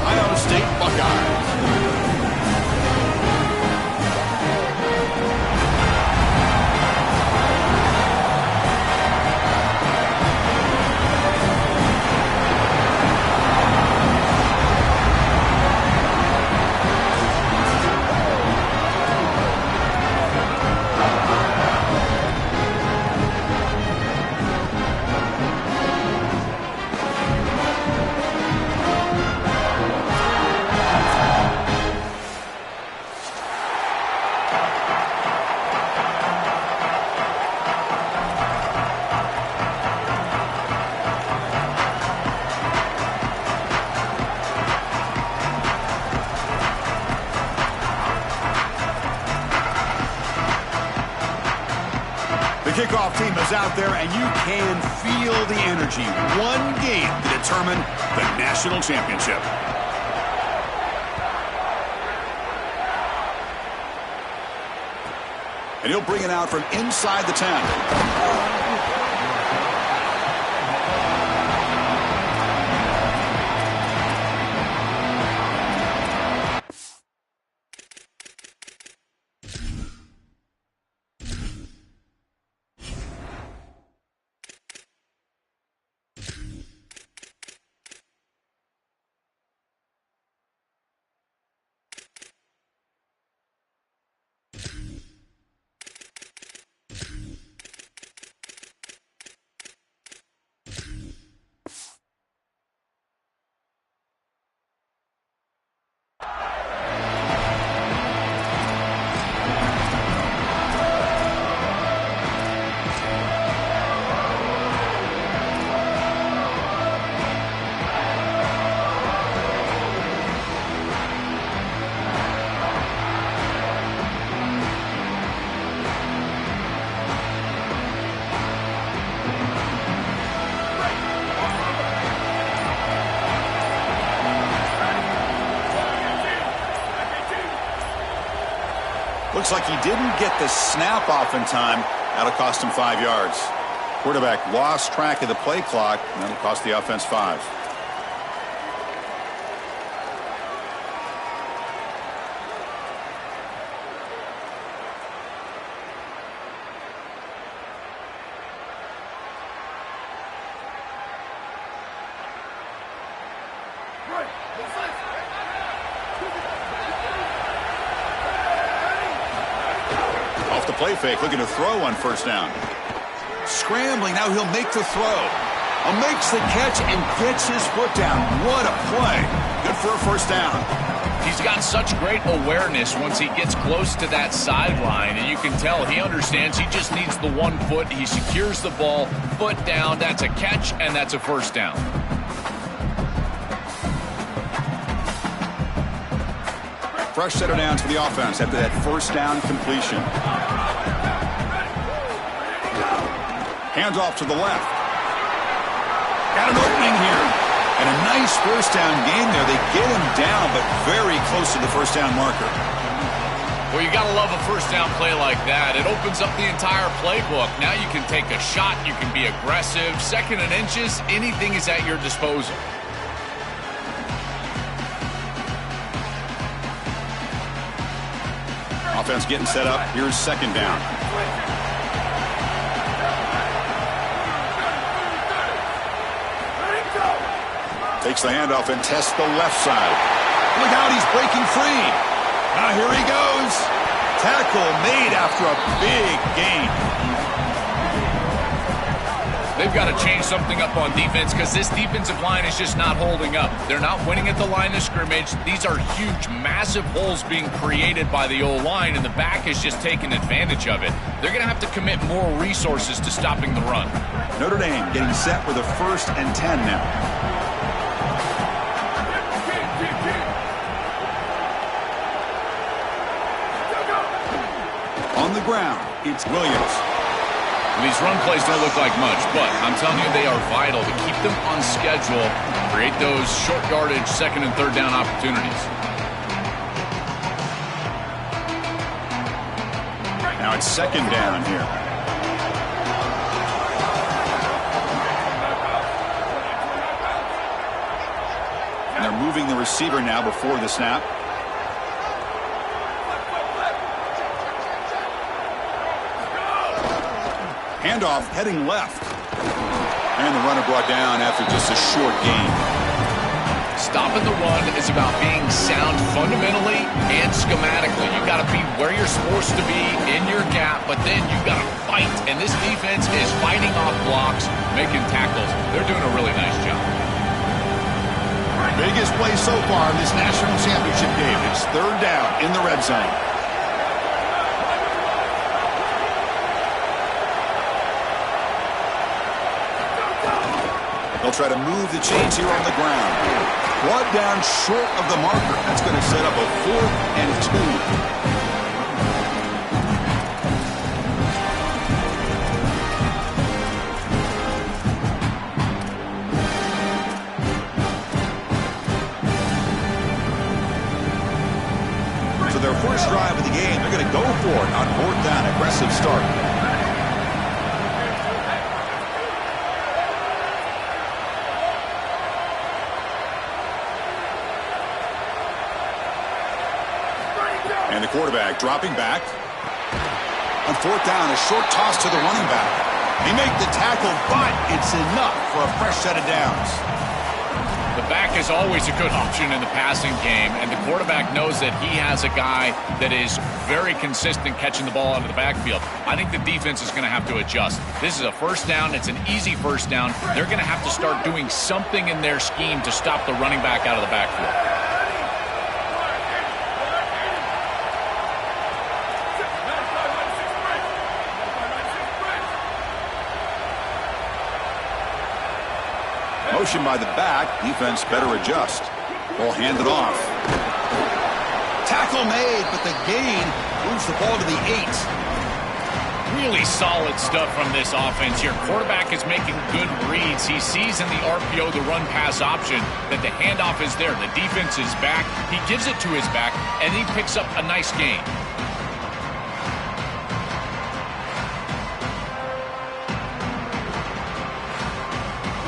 Ohio State Buckeyes. Kickoff team is out there, and you can feel the energy. One game to determine the national championship. And he'll bring it out from inside the 10. Looks like he didn't get the snap off in time. That'll cost him 5 yards. Quarterback lost track of the play clock, and that'll cost the offense 5. Play fake, looking to throw on first down. Scrambling, now he'll make the throw. Makes the catch and gets his foot down. What a play. Good for a first down. He's got such great awareness once he gets close to that sideline, and you can tell he understands he just needs the 1 foot. He secures the ball, foot down. That's a catch, and that's a first down. Fresh set of downs for the offense after that first down completion. Hands off to the left. Got an opening here. And a nice first down game there. They get him down, but very close to the first down marker. Well, you got to love a first down play like that. It opens up the entire playbook. Now you can take a shot. You can be aggressive. 2nd and inches, anything is at your disposal. Offense getting set up. Here's 2nd down. Takes the handoff and tests the left side. Look out, he's breaking free. Now here he goes. Tackle made after a big gain. They've got to change something up on defense because this defensive line is just not holding up. They're not winning at the line of scrimmage. These are huge, massive holes being created by the O-line, and the back is just taking advantage of it. They're going to have to commit more resources to stopping the run. Notre Dame getting set with a 1st and 10 now. On the ground, it's Williams. These run plays don't look like much, but I'm telling you they are vital to keep them on schedule, create those short yardage 2nd and 3rd down opportunities. Now it's 2nd down here. And they're moving the receiver now before the snap. Handoff heading left. And the runner brought down after just a short gain. Stopping the run is about being sound fundamentally and schematically. You got to be where you're supposed to be in your gap, but then you got to fight. And this defense is fighting off blocks, making tackles. They're doing a really nice job. Biggest play so far in this national championship game. It's third down in the red zone. They'll try to move the chains here on the ground. Brought down short of the marker. That's going to set up a 4th and 2. So their first drive of the game, they're going to go for it on 4th down. Aggressive start. And the quarterback dropping back. On 4th down, a short toss to the running back. They make the tackle, but it's enough for a fresh set of downs. The back is always a good option in the passing game, and the quarterback knows that he has a guy that is very consistent catching the ball out of the backfield. I think the defense is going to have to adjust. This is a first down. It's an easy first down. They're going to have to start doing something in their scheme to stop the running back out of the backfield. Motion by the back. Defense better adjust. Ball handed off. Tackle made, but the gain moves the ball to the 8. Really solid stuff from this offense here. Quarterback is making good reads. He sees in the RPO, the run-pass option, that the handoff is there. The defense is back. He gives it to his back, and he picks up a nice gain.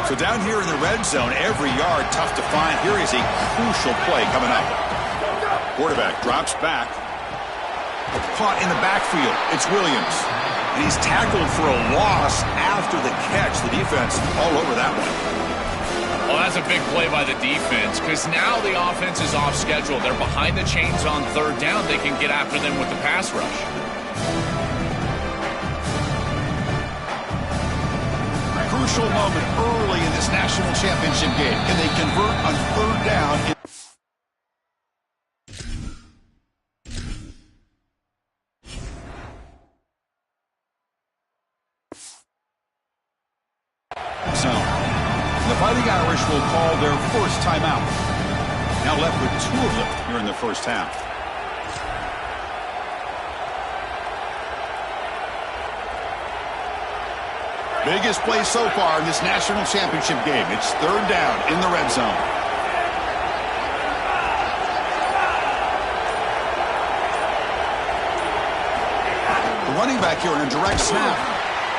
So down here in the red zone, every yard tough to find. Here is a crucial play coming up. Quarterback drops back. Caught in the backfield. It's Williams. And he's tackled for a loss after the catch. The defense all over that one. Well, that's a big play by the defense because now the offense is off schedule. They're behind the chains on 3rd down. They can get after them with the pass rush. Crucial moment early in this national championship game. Can they convert on 3rd down? So, the Fighting Irish will call their first timeout. Now left with 2 of them here in the first half. Biggest play so far in this national championship game. It's 3rd down in the red zone. The running back here in a direct snap.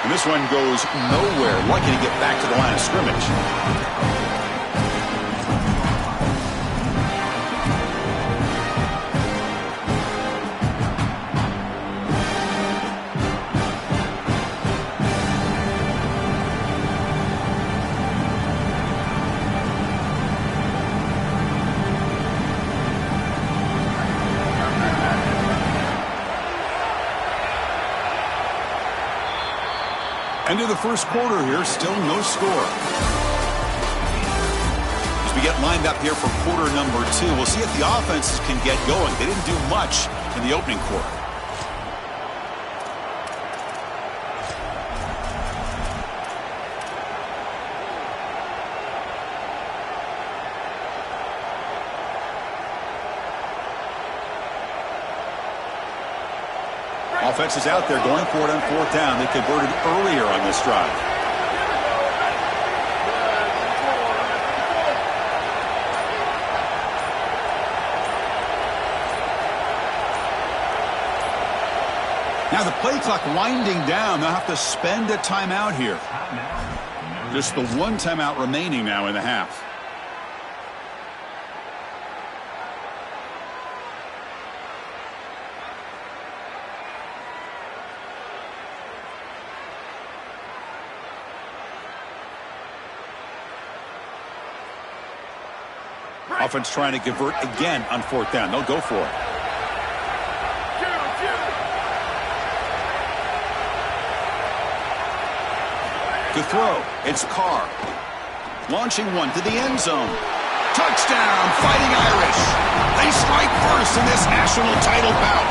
And this one goes nowhere. Lucky to get back to the line of scrimmage. End of the first quarter here, still no score. As we get lined up here for quarter number 2, we'll see if the offenses can get going. They didn't do much in the opening quarter. Offense is out there going for it on 4th down. They converted earlier on this drive. Now the play clock winding down. They'll have to spend a timeout here. Just the 1 timeout remaining now in the half. Offense trying to convert again on 4th down. They'll go for it. To throw, it's Carr. Launching one to the end zone. Touchdown, Fighting Irish. They strike first in this national title bout.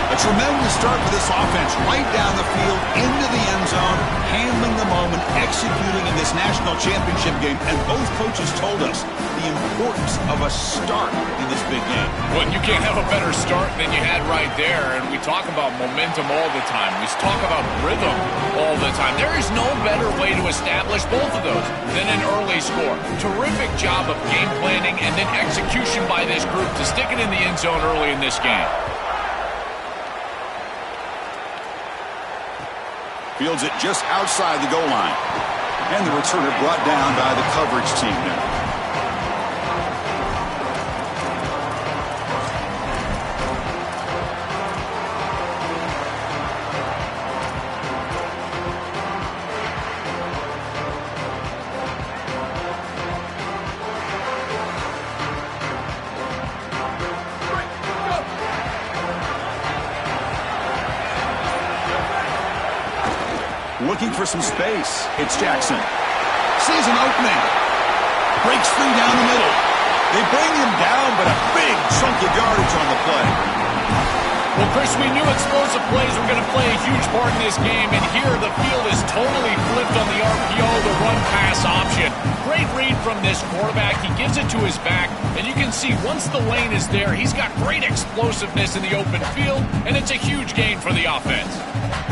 A tremendous start for this offense, right down the field, into the end zone, handling the moment, executing in this national championship game. And both coaches told us the importance of a start in this big game. Well, you can't have a better start than you had right there. And we talk about momentum all the time. We talk about rhythm all the time. There is no better way to establish both of those than an early score. Terrific job of game planning and then execution by this group to stick it in the end zone early in this game. Fields it just outside the goal line. And the returner brought down by the coverage team now. Looking for some space. It's Jackson. Sees an opening. Breaks free down the middle. They bring him down, but a big chunk of yardage on the play. Well, Chris, we knew explosive plays were going to play a huge part in this game, and here the field is totally flipped on the RPO, the run-pass option. Great read from this quarterback. He gives it to his back, and you can see once the lane is there, he's got great explosiveness in the open field, and it's a huge gain for the offense.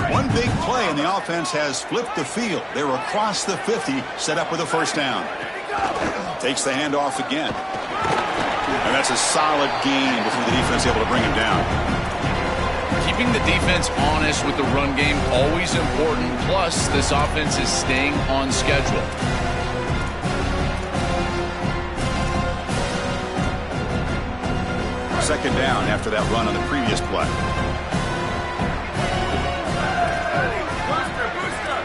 One big play, and the offense has flipped the field. They're across the 50, set up with a first down. Takes the handoff again. And that's a solid gain before the defense able to bring him down. Keeping the defense honest with the run game, always important. Plus, this offense is staying on schedule. Second down after that run on the previous play.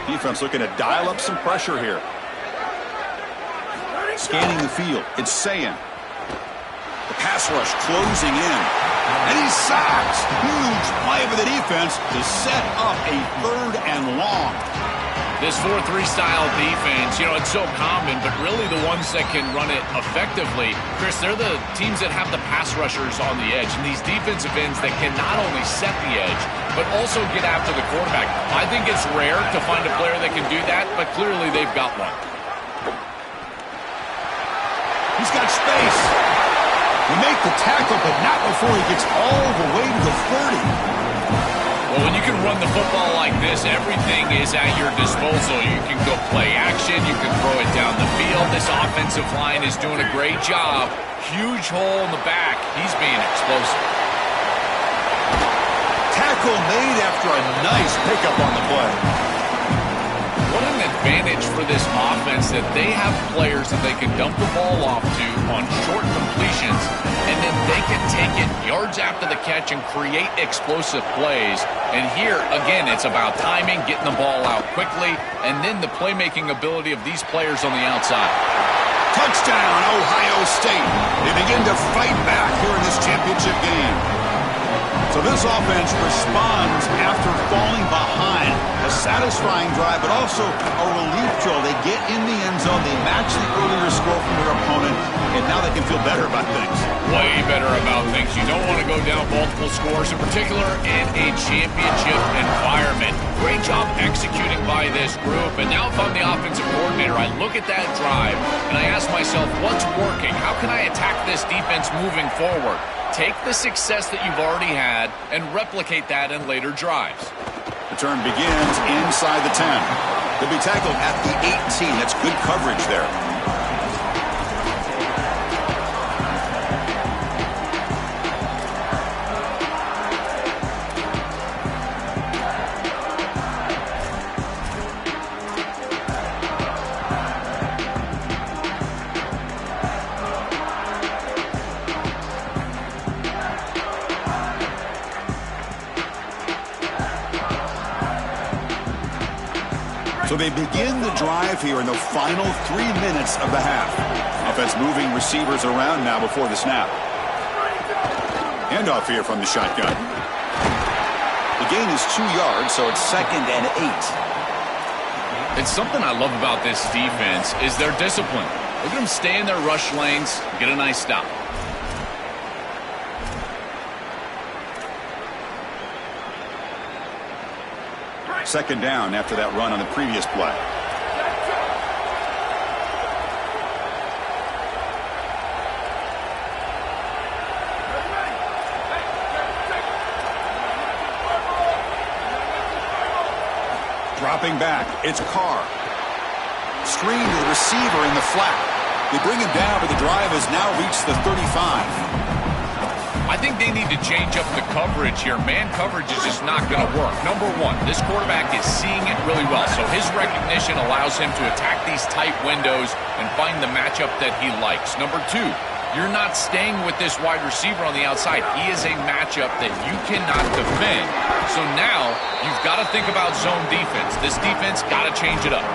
Defense looking to dial up some pressure here. Scanning the field. It's Sayin. The pass rush closing in. And he's sacked. Huge play for the defense to set up a 3rd and long. This 4-3 style defense, you know, it's so common, but really the ones that can run it effectively, Chris, they're the teams that have the pass rushers on the edge, and these defensive ends that can not only set the edge, but also get after the quarterback. I think it's rare to find a player that can do that, but clearly they've got one. He's got space. He make the tackle, but not before he gets all the way to the 30. Well, when you can run the football like this, everything is at your disposal. You can go play action. You can throw it down the field. This offensive line is doing a great job. Huge hole in the back. He's being explosive. Tackle made after a nice pickup on the play. What an advantage for this offense that they have players that they can dump the ball off to on short completions, and then they can take it yards after the catch and create explosive plays. And here, again, it's about timing, getting the ball out quickly, and then the playmaking ability of these players on the outside. Touchdown, Ohio State. They begin to fight back here in this championship game. So this offense responds after falling behind. A satisfying drive, but also a relief drill. They get in the end zone. They match the earlier score from their opponent, and now they can feel better about things. Way better about things. You don't want to go down multiple scores, in particular in a championship environment. Great job executing by this group. And now if I'm the offensive coordinator, I look at that drive, and I ask myself, what's working? How can I attack this defense moving forward? Take the success that you've already had and replicate that in later drives. The turn begins inside the 10. They'll be tackled at the 18. That's good coverage there. So they begin the drive here in the final 3 minutes of the half. A offense moving receivers around now before the snap. Handoff here from the shotgun. The gain is 2 yards, so it's 2nd and 8. And something I love about this defense is their discipline. Look at them stay in their rush lanes, get a nice stop. Second down after that run on the previous play. Dropping back, it's Carr. Screen to the receiver in the flat. They bring him down, but the drive has now reached the 35. I think they need to change up the coverage here. Man coverage is just not going to work. Number one, this quarterback is seeing it really well, so his recognition allows him to attack these tight windows and find the matchup that he likes. Number two, you're not staying with this wide receiver on the outside. He is a matchup that you cannot defend. So now you've got to think about zone defense. This defense got to change it up.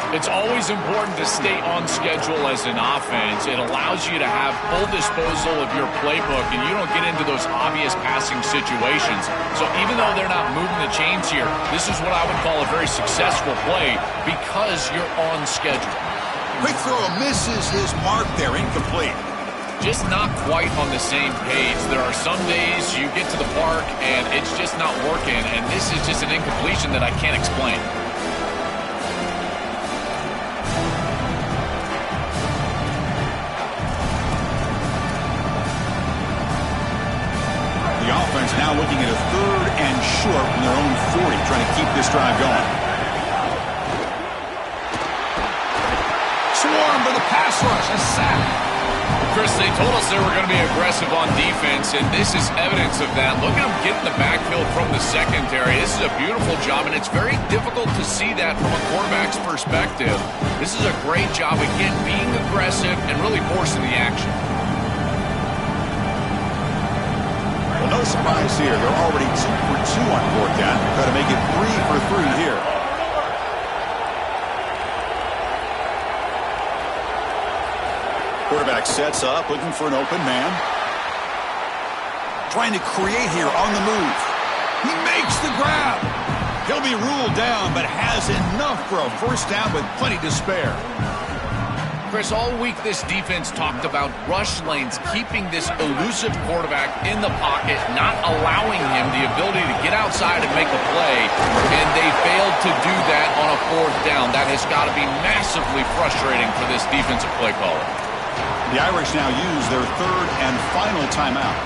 It's always important to stay on schedule as an offense. It allows you to have full disposal of your playbook, and you don't get into those obvious passing situations. So even though they're not moving the chains here, this is what I would call a very successful play because you're on schedule. Quick throw misses his mark there, incomplete. Just not quite on the same page. There are some days you get to the park and it's just not working, and this is just an incompletion that I can't explain. Now looking at a 3rd and short from their own 40, trying to keep this drive going. Swarm for the pass rush, a sack. Chris, they told us they were going to be aggressive on defense, and this is evidence of that. Look at them get in the backfield from the secondary. This is a beautiful job, and it's very difficult to see that from a quarterback's perspective. This is a great job, again, being aggressive and really forcing the action. Well, no surprise here. They're already 2 for 2 on 4th down. Got to make it 3 for 3 here. Quarterback sets up, looking for an open man. Trying to create here on the move. He makes the grab. He'll be ruled down, but has enough for a first down with plenty to spare. Chris, all week this defense talked about rush lanes, keeping this elusive quarterback in the pocket, not allowing him the ability to get outside and make a play, and they failed to do that on a 4th down. That has got to be massively frustrating for this defensive play caller. The Irish now use their 3rd and final timeout.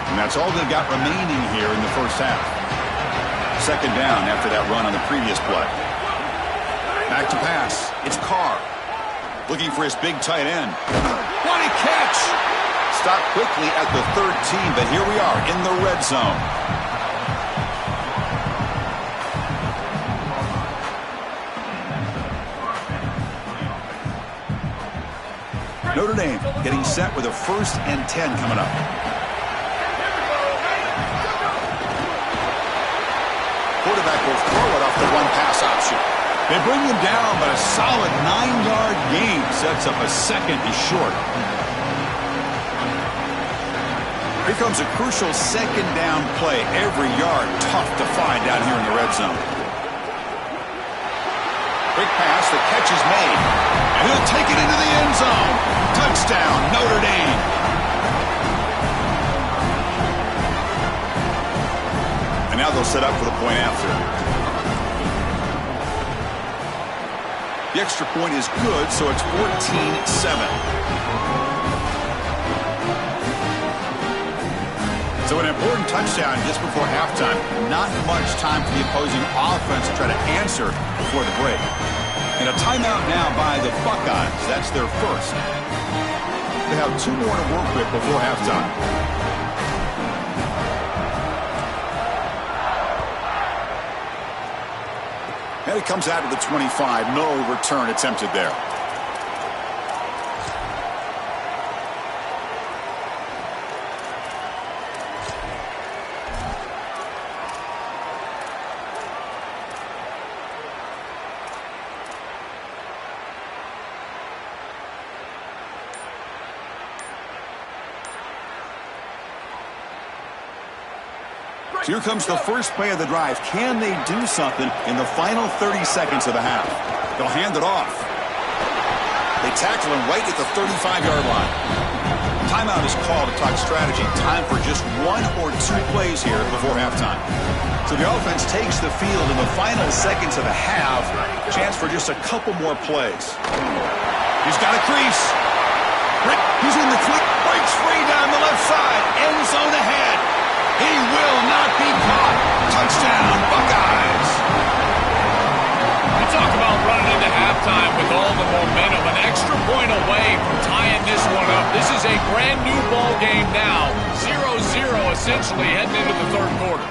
And that's all they've got remaining here in the first half. Second down after that run on the previous play. Back to pass. It's Carr. Looking for his big tight end. What a catch! Stopped quickly at the 13, but here we are in the red zone. Notre Dame getting set with a 1st and 10 coming up. Quarterback will throw it off the one-pass option. They bring him down, but a solid 9-yard gain sets up a 2nd and short. Here comes a crucial 2nd down play. Every yard tough to find down here in the red zone. Quick pass, the catch is made. And he'll take it into the end zone. Touchdown, Notre Dame. And now they'll set up for the point after. The extra point is good, so it's 14-7. So an important touchdown just before halftime. Not much time for the opposing offense to try to answer before the break. And a timeout now by the Buckeyes. That's their first. They have 2 more to work with before halftime. And it comes out to the 25. No return attempted there. So here comes the first play of the drive. Can they do something in the final 30 seconds of the half? They'll hand it off. They tackle him right at the 35-yard line. Timeout is called to talk strategy. Time for just 1 or 2 plays here before halftime. So the offense takes the field in the final seconds of the half. Chance for just a couple more plays. He's got a crease. He's in the quick. Breaks free down the left side. End zone ahead. He will not be caught. Touchdown, Buckeyes. You talk about running into halftime with all the momentum. An extra point away from tying this one up. This is a brand new ball game now. 0-0 essentially heading into the third quarter.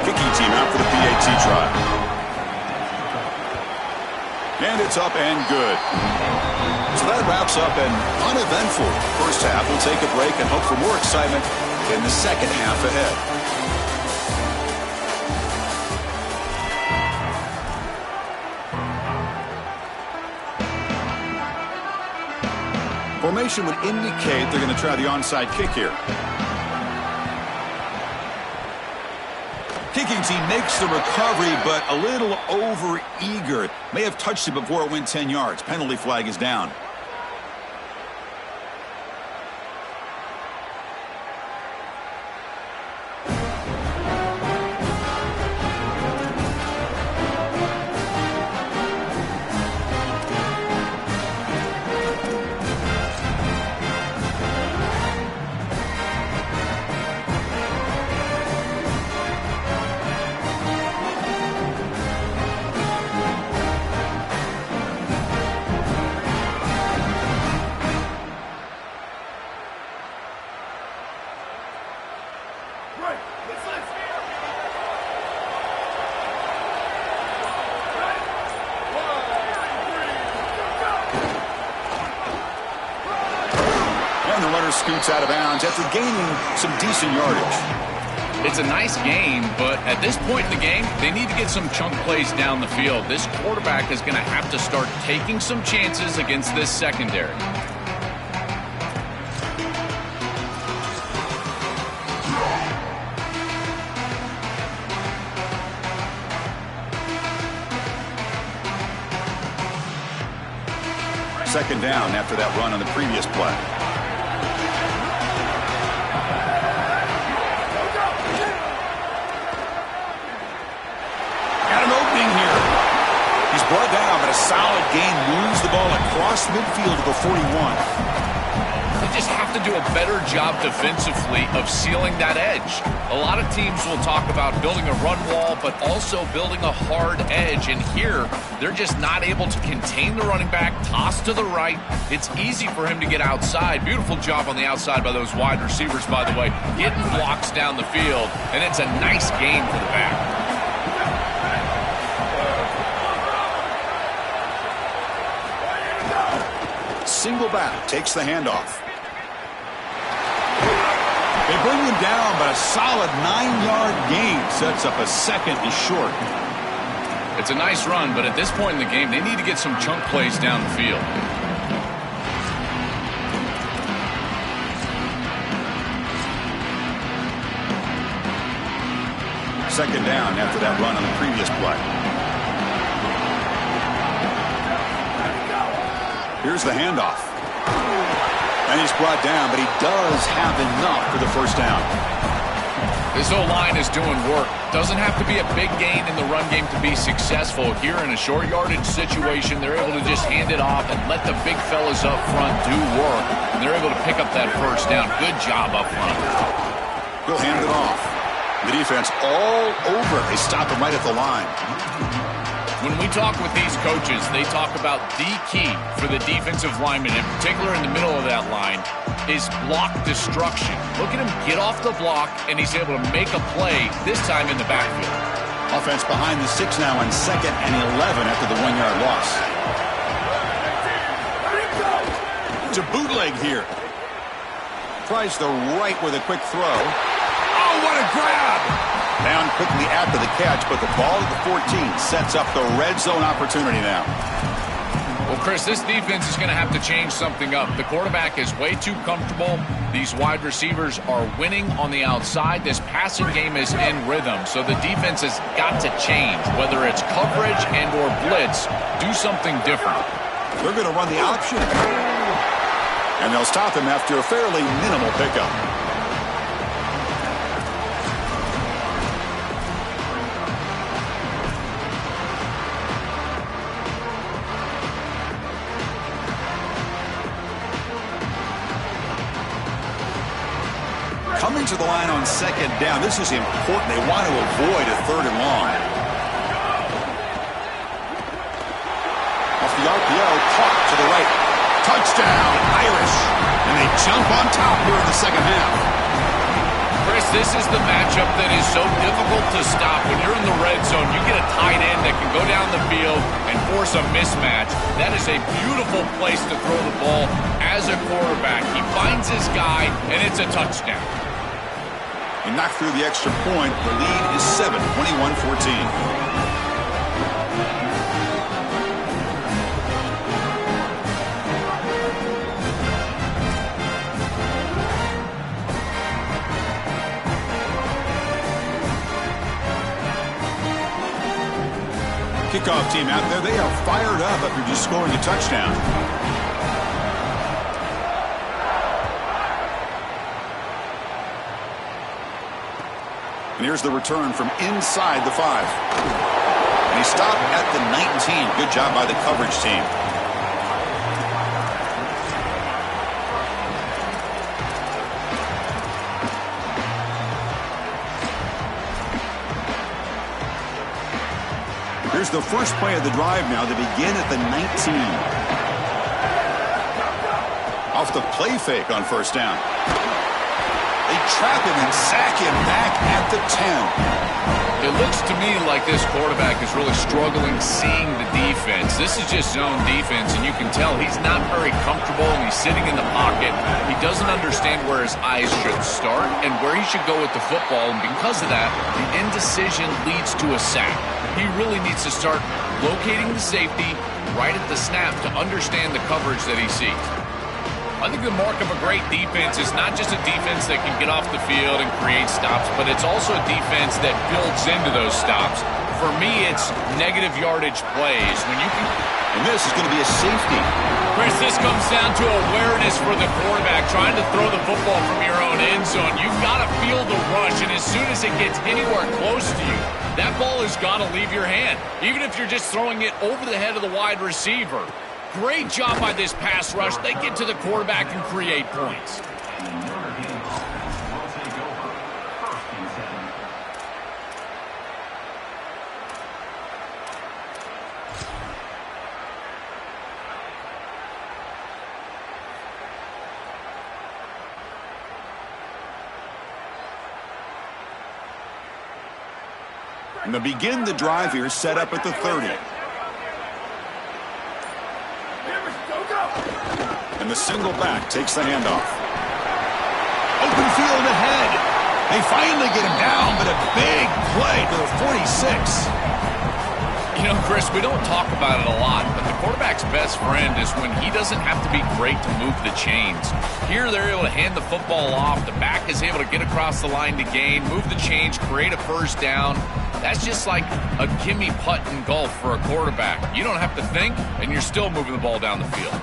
Kicking team out for the PAT try. And it's up and good. So that wraps up an uneventful first half. We'll take a break and hope for more excitement in the second half ahead. Formation would indicate they're going to try the onside kick here. Kicking team makes the recovery, but a little over-eager. May have touched it before it went 10 yards. Penalty flag is down. Scoots out of bounds after gaining some decent yardage. It's a nice game, but at this point in the game, they need to get some chunk plays down the field. This quarterback is going to have to start taking some chances against this secondary. Second down after that run on the previous play. Brought down, but a solid gain moves the ball across midfield to the 41. They just have to do a better job defensively of sealing that edge. A lot of teams will talk about building a run wall, but also building a hard edge. And here, they're just not able to contain the running back, toss to the right. It's easy for him to get outside. Beautiful job on the outside by those wide receivers, by the way, getting blocks down the field. And it's a nice gain for the back. Single back, takes the handoff. They bring him down, but a solid 9-yard gain sets up a second and short. It's a nice run, but at this point in the game, they need to get some chunk plays down the field. Second down after that run on the previous play. Here's the handoff. And he's brought down, but he does have enough for the first down. This O-line is doing work. Doesn't have to be a big gain in the run game to be successful. Here in a short yardage situation, they're able to just hand it off and let the big fellas up front do work. And they're able to pick up that first down. Good job up front. He'll hand it off. The defense all over it. They stop him right at the line. When we talk with these coaches, they talk about the key for the defensive lineman, in particular in the middle of that line, is block destruction. Look at him get off the block, and he's able to make a play, this time in the backfield. Offense behind the 6 now on 2nd and 11 after the 1-yard loss. It's a bootleg here. Tries the right with a quick throw. Oh, what a grab! Down quickly after the catch, but the ball at the 14 sets up the red zone opportunity now. Well, Chris, this defense is going to have to change something up. The quarterback is way too comfortable. These wide receivers are winning on the outside. This passing game is in rhythm, so the defense has got to change. Whether it's coverage and or blitz, do something different. They're going to run the option. And they'll stop him after a fairly minimal pickup. Coming to the line on second down. This is important. They want to avoid a third and long. Off the RPO, caught to the right. Touchdown, Irish. And they jump on top here in the second half. Chris, this is the matchup that is so difficult to stop. When you're in the red zone, you get a tight end that can go down the field and force a mismatch. That is a beautiful place to throw the ball as a quarterback. He finds his guy, and it's a touchdown. He knocked through the extra point. The lead is 7, 21-14. Kickoff team out there. They are fired up after just scoring a touchdown. And here's the return from inside the 5. And he stopped at the 19. Good job by the coverage team. Here's the first play of the drive now. They begin at the 19. Off the play fake on first down. They trap him and sack him back at the 10. It looks to me like this quarterback is really struggling seeing the defense. This is just zone defense, and you can tell he's not very comfortable, and he's sitting in the pocket. He doesn't understand where his eyes should start and where he should go with the football, and because of that, the indecision leads to a sack. He really needs to start locating the safety right at the snap to understand the coverage that he sees. I think the mark of a great defense is not just a defense that can get off the field and create stops, but it's also a defense that builds into those stops. For me, it's negative yardage plays. When you can... And this is going to be a safety. Chris, this comes down to awareness for the quarterback, trying to throw the football from your own end zone. You've got to feel the rush, and as soon as it gets anywhere close to you, that ball has got to leave your hand, even if you're just throwing it over the head of the wide receiver. Great job by this pass rush. They get to the quarterback and create points. And they begin the drive here, set up at the 30. And the single back takes the handoff. Open field ahead. They finally get him down, but a big play to the 46. You know, Chris, we don't talk about it a lot, but the quarterback's best friend is when he doesn't have to be great to move the chains. Here, they're able to hand the football off. The back is able to get across the line to gain, move the chains, create a first down. That's just like a gimme putt in golf for a quarterback. You don't have to think, and you're still moving the ball down the field.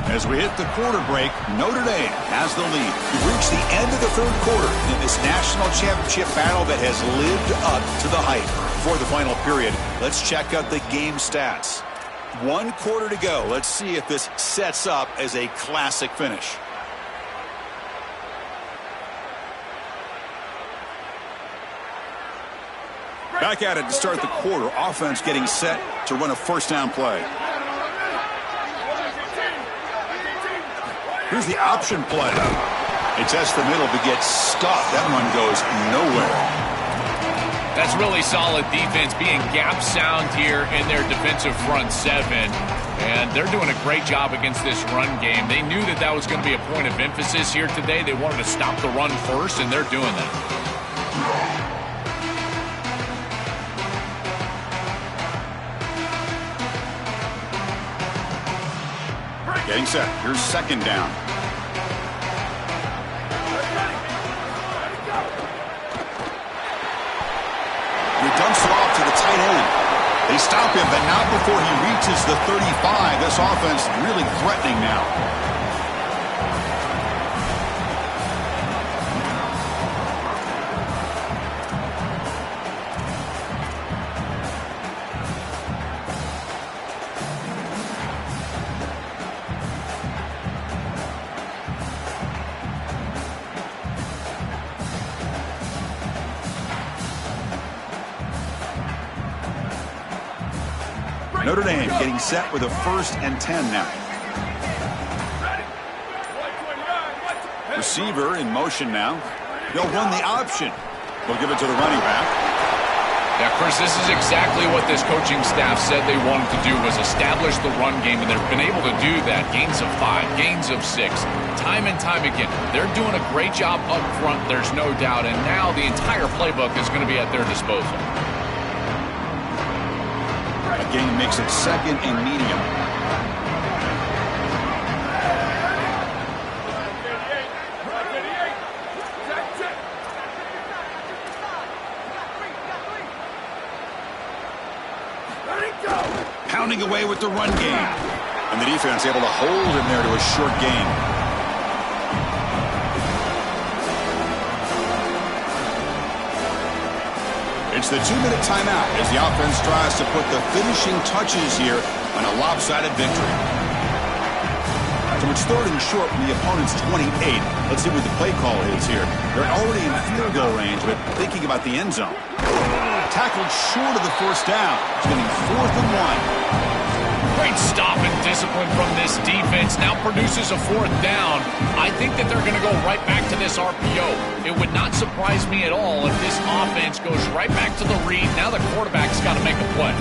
As we hit the quarter break, Notre Dame has the lead. We've reached the end of the third quarter in this national championship battle that has lived up to the hype. For the final period, let's check out the game stats. 1 quarter to go. Let's see if this sets up as a classic finish. Back at it to start the quarter. Offense getting set to run a first down play. Here's the option play. They test the middle but get stopped. That one goes nowhere. That's really solid defense, being gap sound here in their defensive front seven. And they're doing a great job against this run game. They knew that that was going to be a point of emphasis here today. They wanted to stop the run first, and they're doing that. Getting set. Here's second down. He dumps it off to the tight end. They stop him, but not before he reaches the 35. This offense really threatening now. Notre Dame getting set with a 1st and 10 now. Receiver in motion now. They'll run the option. They'll give it to the running back. Yeah, Chris, this is exactly what this coaching staff said they wanted to do, was establish the run game, and they've been able to do that. Gains of 5, gains of 6, time and time again. They're doing a great job up front, there's no doubt, and now the entire playbook is going to be at their disposal. Again, makes it 2nd and medium. Pounding away with the run game. And the defense able to hold him there to a short gain. It's the 2-minute timeout as the offense tries to put the finishing touches here on a lopsided victory. So it's 3rd and short from the opponent's 28. Let's see what the play call is here. They're already in field goal range, but thinking about the end zone. Tackled short of the 1st down. It's going to be 4th and 1. Great stop and discipline from this defense. Now produces a 4th down. I think that they're going to go right back to this RPO. It would not surprise me at all if this offense goes right back to the read. Now the quarterback's got to make a play.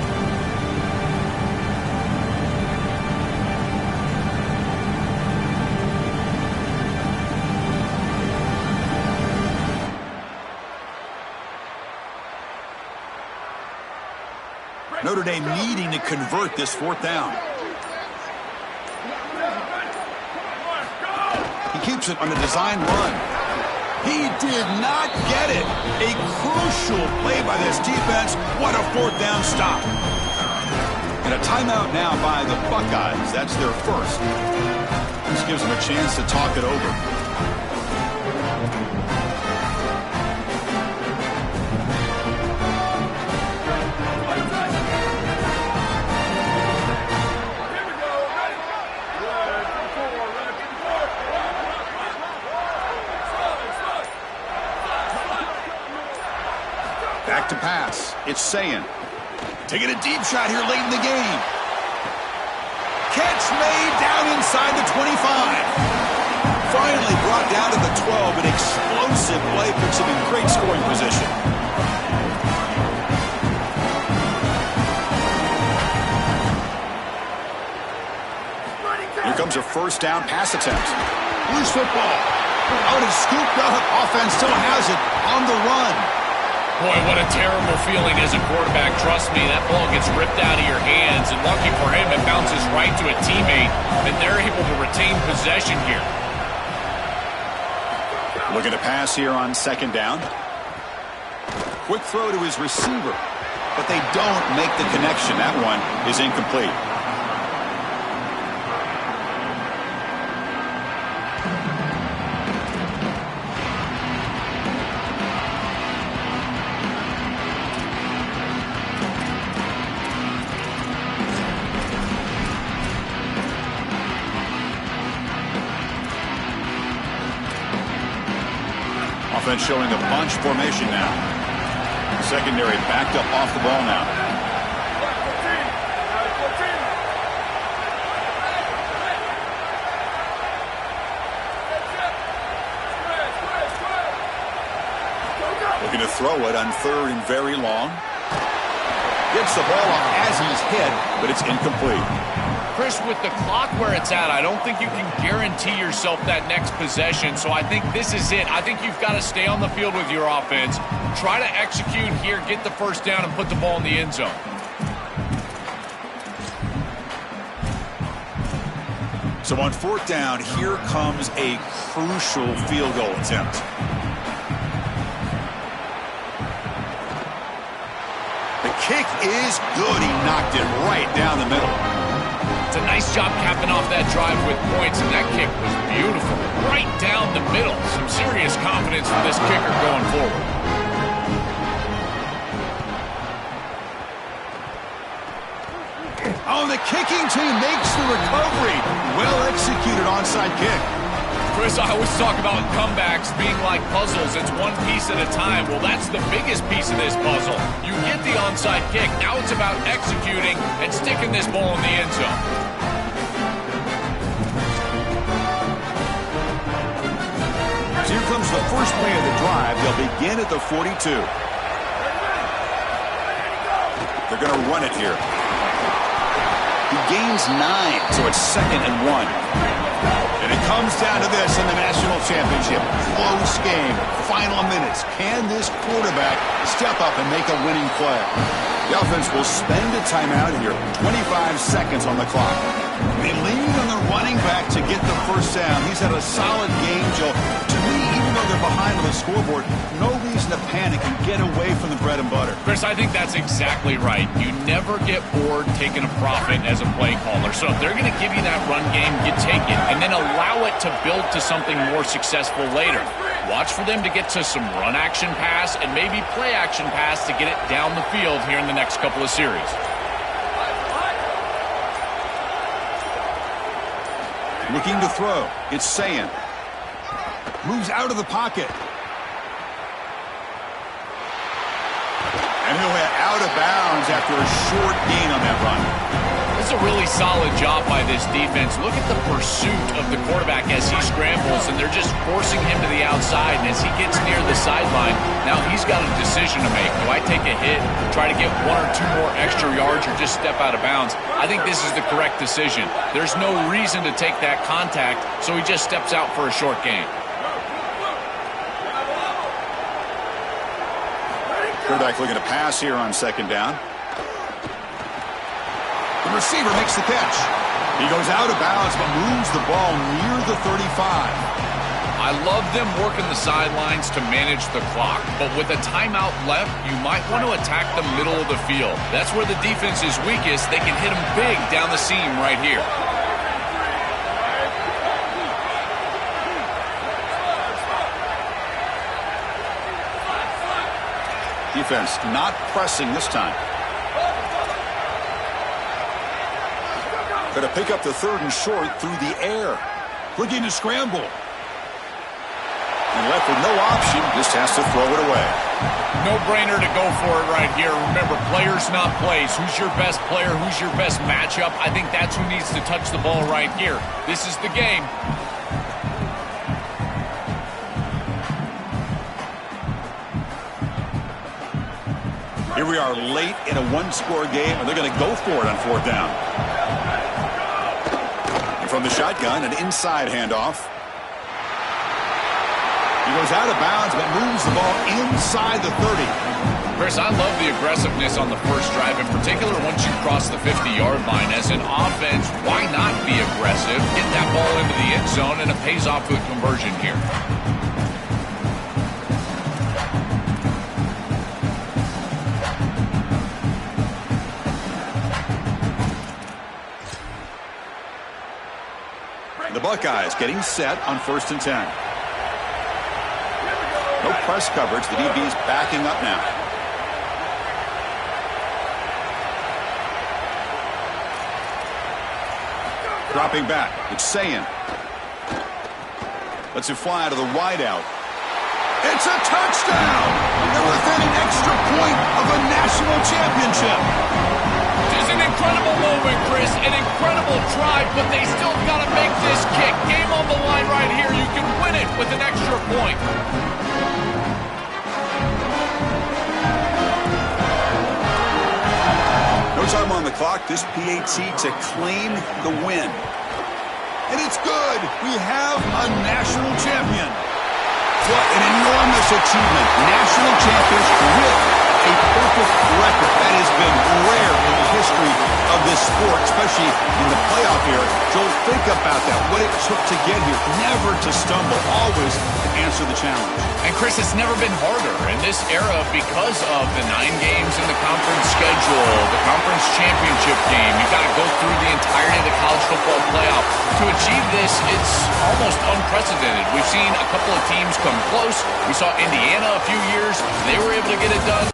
Notre Dame needing to convert this 4th down. He keeps it on a design run. He did not get it. A crucial play by this defense. What a 4th down stop. And a timeout now by the Buckeyes. That's their first. This gives them a chance to talk it over. Back to pass. It's Sayin. Taking a deep shot here late in the game. Catch made down inside the 25. Finally brought down to the 12. An explosive play puts him in great scoring position. Here comes a 1st down pass attempt. Loose football. Out and scooped up. Offense still has it on the run. Boy, what a terrible feeling as a quarterback. Trust me, that ball gets ripped out of your hands, and lucky for him, it bounces right to a teammate, and they're able to retain possession here. Looking to pass here on 2nd down. Quick throw to his receiver, but they don't make the connection. That one is incomplete. Offense showing a bunch formation now. Secondary backed up off the ball now. Looking to throw it on 3rd and very long. Gets the ball off as he's hit, but it's incomplete. Chris, with the clock where it's at, I don't think you can guarantee yourself that next possession, so I think this is it. I think you've got to stay on the field with your offense, try to execute here, get the first down, and put the ball in the end zone. So on 4th down, here comes a crucial field goal attempt. The kick is good. He knocked it right down the middle. It's a nice job capping off that drive with points, and that kick was beautiful. Right down the middle. Some serious confidence for this kicker going forward. Oh, the kicking team makes the recovery. Well executed onside kick. Chris, I always talk about comebacks being like puzzles. It's one piece at a time. Well, that's the biggest piece of this puzzle. You get the onside kick. Now it's about executing and sticking this ball in the end zone. So here comes the first play of the drive. They'll begin at the 42. They're going to run it here. He gains 9, so it's 2nd and 1. And it comes down to this in the national championship. Close game, final minutes. Can this quarterback step up and make a winning play? The offense will spend a timeout here. 25 seconds on the clock. They lean on the running back to get the first down. He's had a solid game, Joe. To me, even though they're behind on the scoreboard, no reason to panic and get away from the bread and butter. Chris, I think that's exactly right. You never get bored taking a profit as a play caller. So if they're going to give you that run game, you take it. And then allow it to build to something more successful later. Watch for them to get to some run action pass and maybe play action pass to get it down the field here in the next couple of series. Looking to throw. It's Sayin. Moves out of the pocket. And he'll head out of bounds after a short gain on that run. This is a really solid job by this defense. Look at the pursuit of the quarterback as he scrambles, and they're just forcing him to the outside. And as he gets near the sideline, now he's got a decision to make. Do I take a hit, try to get 1 or 2 more extra yards, or just step out of bounds? I think this is the correct decision. There's no reason to take that contact, so he just steps out for a short gain. Quarterback looking to pass here on 2nd down. The receiver makes the catch. He goes out of bounds but moves the ball near the 35. I love them working the sidelines to manage the clock, but with a timeout left, you might want to attack the middle of the field. That's where the defense is weakest. They can hit them big down the seam right here. Defense not pressing this time. Going to pick up the 3rd and short through the air. Looking to scramble. And left with no option, just has to throw it away. No-brainer to go for it right here. Remember, players not plays. Who's your best player? Who's your best matchup? I think that's who needs to touch the ball right here. This is the game. Here we are late in a 1-score game, and they're going to go for it on 4th down. And from the shotgun, an inside handoff. He goes out of bounds, but moves the ball inside the 30. Chris, I love the aggressiveness on the first drive, in particular once you cross the 50-yard line. As an offense, why not be aggressive? Get that ball into the end zone, and it pays off with conversion here. The Buckeyes getting set on 1st and 10. No press coverage. The DB's backing up now. Dropping back. It's Sayin. Lets it fly to the wideout. It's a touchdown! They're within an extra point of a national championship. It's an incredible moment, Chris. An incredible drive, but they still got to make this kick. Game on the line right here. You can win it with an extra point. Brock, this PAT to claim the win. And it's good. We have a national champion. What an enormous achievement. National champions with a perfect record. That has been rare in the history of this sport, especially in the playoff era. Joel, think about that, what it took to get here. Never to stumble, always to answer the challenge. And Chris, it's never been harder in this era because of the 9 games in the conference schedule, the conference championship game. You've got to go through the entirety of the college football playoff. To achieve this, it's almost unprecedented. We've seen a couple of teams come close. We saw Indiana a few years. They were able to get it done.